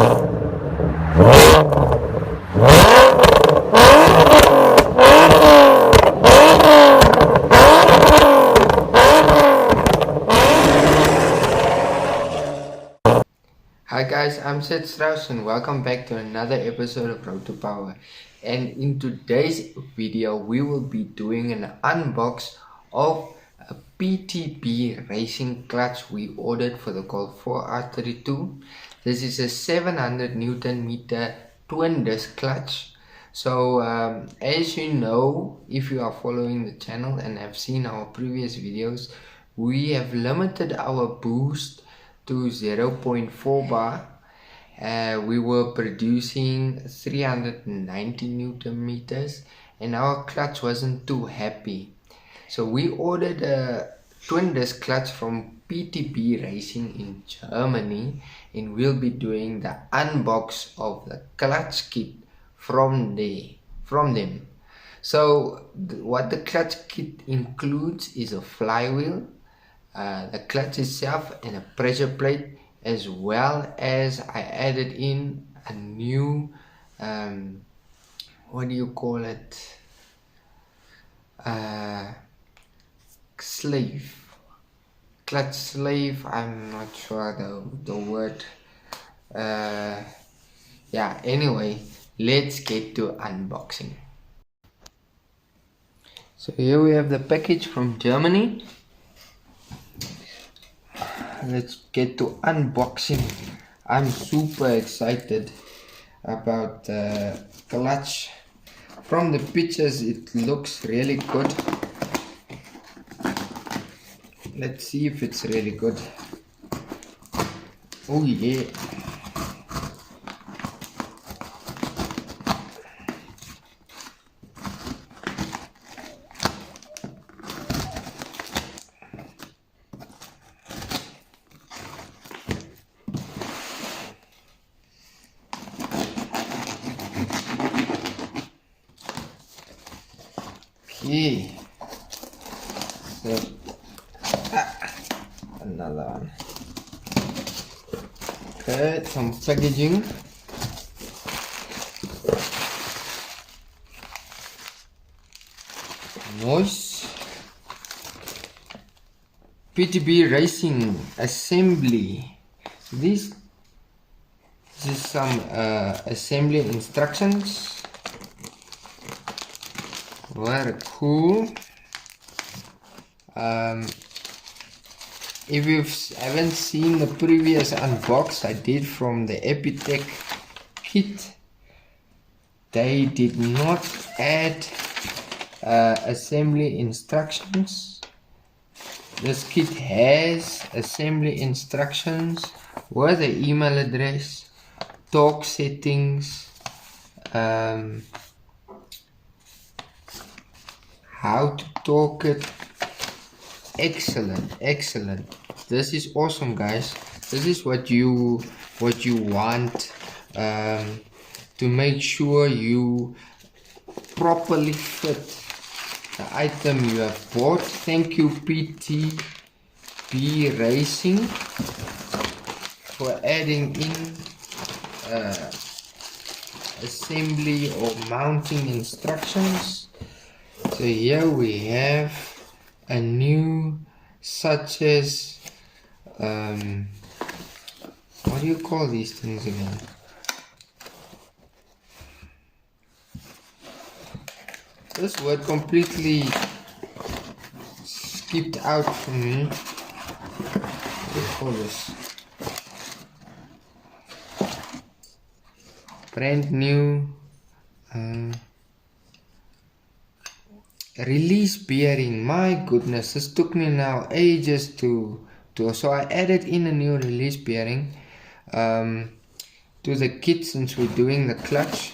Hi guys, I'm Seth Strauss and welcome back to another episode of Road to Power. And in today's video, we will be doing an unbox of a PTB-Racing clutch we ordered for the Golf 4 R32. This is a 700 Newton meter twin disc clutch. So as you know, if you are following the channel and have seen our previous videos, we have limited our boost to 0.4 bar. We were producing 390 Newton meters and our clutch wasn't too happy. So we ordered a twin disc clutch from PTB-Racing in Germany, and we'll be doing the unbox of the clutch kit from them. So what the clutch kit includes is a flywheel, the clutch itself, and a pressure plate, as well as I added in a new what do you call it, clutch sleeve. I'm not sure the word. Yeah, anyway, let's get to unboxing. So here we have the package from Germany. Let's get to unboxing. I'm super excited about the clutch. From the pictures it looks really good. Let's see if it's really good. Oh yeah. Okay, so another one. Okay, some packaging. Nice. PTB-Racing assembly. This is some assembly instructions. Very cool. If you haven't seen the previous unbox I did from the Epitech kit, they did not add assembly instructions. This kit has assembly instructions with the email address, torque settings, how to torque it. Excellent. This is awesome, guys. This is what you want to make sure you properly fit the item you have bought. Thank you, PTB-Racing, for adding in assembly or mounting instructions. So here we have a new, such as what do you call these things again? This word completely skipped out from me. What do you call this? Brand new release bearing. My goodness, this took me now ages to so I added in a new release bearing to the kit since we're doing the clutch.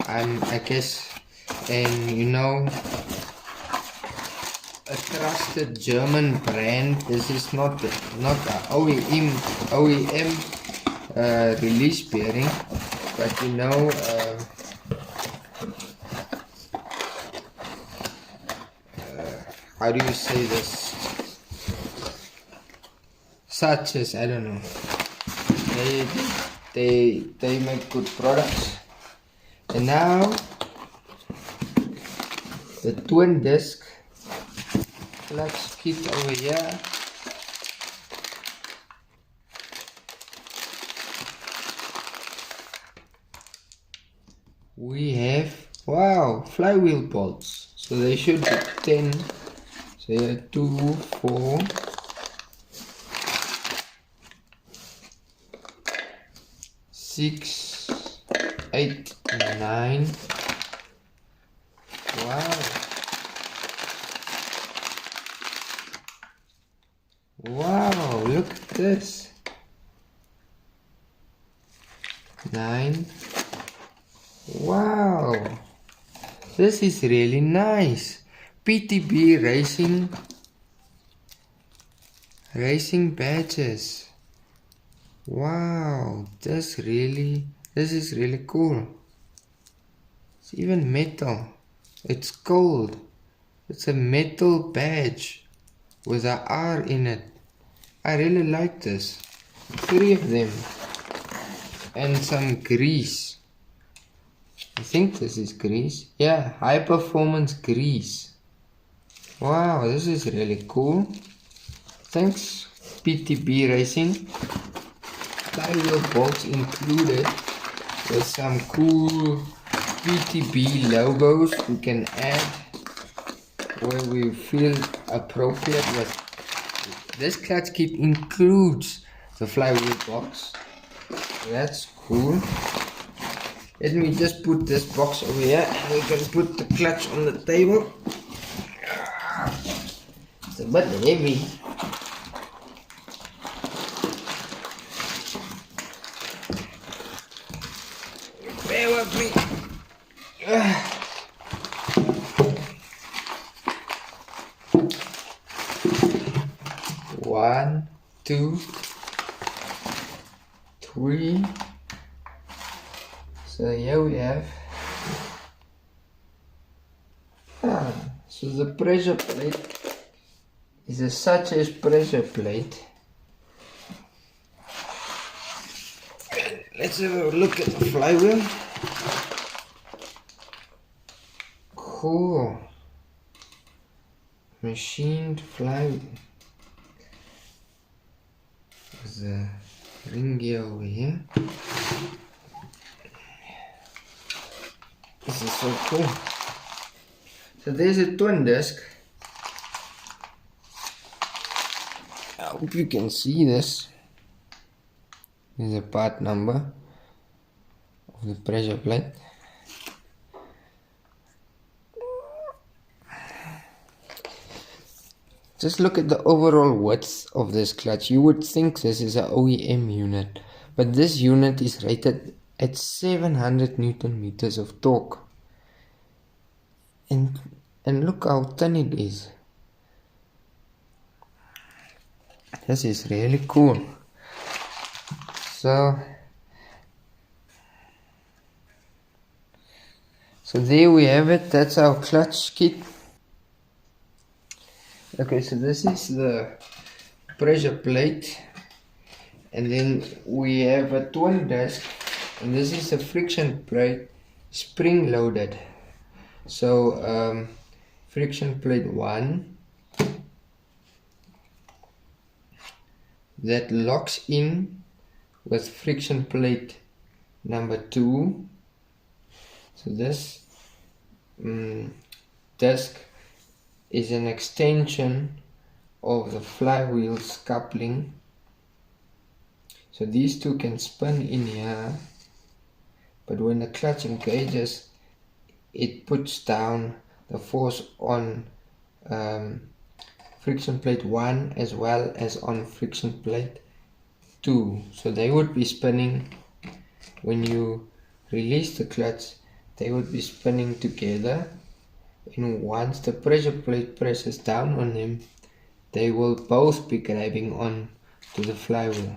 I guess, and you know, a trusted German brand. This is not a OEM release bearing, but you know, how do you say this? Such as, I don't know. They make good products. And now the twin disc clutch kit over here. We have, wow, flywheel bolts. So they should be 10. So here 2, 4, 6, 8, 9. Wow. Wow, look at this. 9. Wow. This is really nice. PTB-Racing racing badges. Wow, this is really cool. It's even metal. It's gold. It's a metal badge with a R in it. I really like this. 3 of them. And some grease. I think this is grease. Yeah, high performance grease. Wow, this is really cool. Thanks PTB-Racing. Flywheel bolts included with some cool PTB logos we can add where we feel appropriate with. This clutch kit includes the flywheel box. That's cool. Let me just put this box over here and we can put the clutch on the table. It's a bit heavy. Bear with me. 1, 2, 3. So here we have. So the pressure plate is a such as pressure plate. Let's have a look at the flywheel. Cool. Machined flywheel. There's a ring gear over here. This is so cool. So there's a twin disc. I hope you can see this. There's a part number of the pressure plate. Just look at the overall width of this clutch. You would think this is an OEM unit, but this unit is rated at 700 Newton meters of torque. And look how thin it is. This is really cool. So there we have it. That's our clutch kit. Okay, so this is the pressure plate, and then we have a twin disc, and this is a friction plate, spring loaded. So friction plate 1 that locks in with friction plate number 2. So this disc is an extension of the flywheel's coupling. So these two can spin in here, but when the clutch engages, it puts down the force on friction plate 1 as well as on friction plate 2. So they would be spinning. When you release the clutch, they would be spinning together, and once the pressure plate presses down on them, they will both be grabbing on to the flywheel.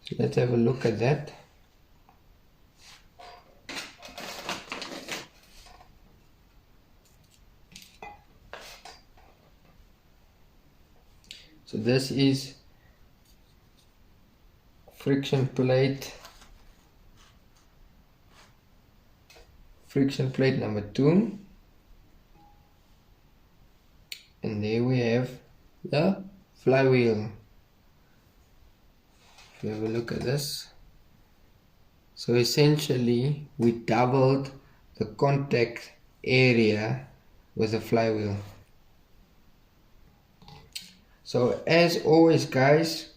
So let's have a look at that. So this is friction plate number 2, and there we have the flywheel. If you have a look at this, so essentially we doubled the contact area with the flywheel. So as always guys,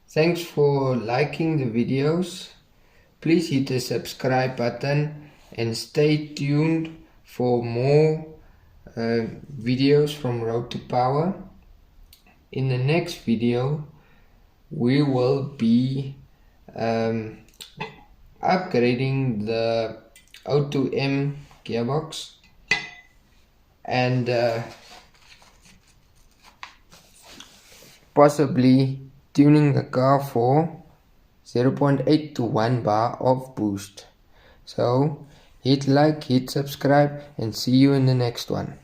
thanks for liking the videos. Please hit the subscribe button and stay tuned for more videos from Road to Power. In the next video we will be upgrading the O2M gearbox and possibly tuning the car for 0.8 to 1 bar of boost. So hit like, hit subscribe, and see you in the next one.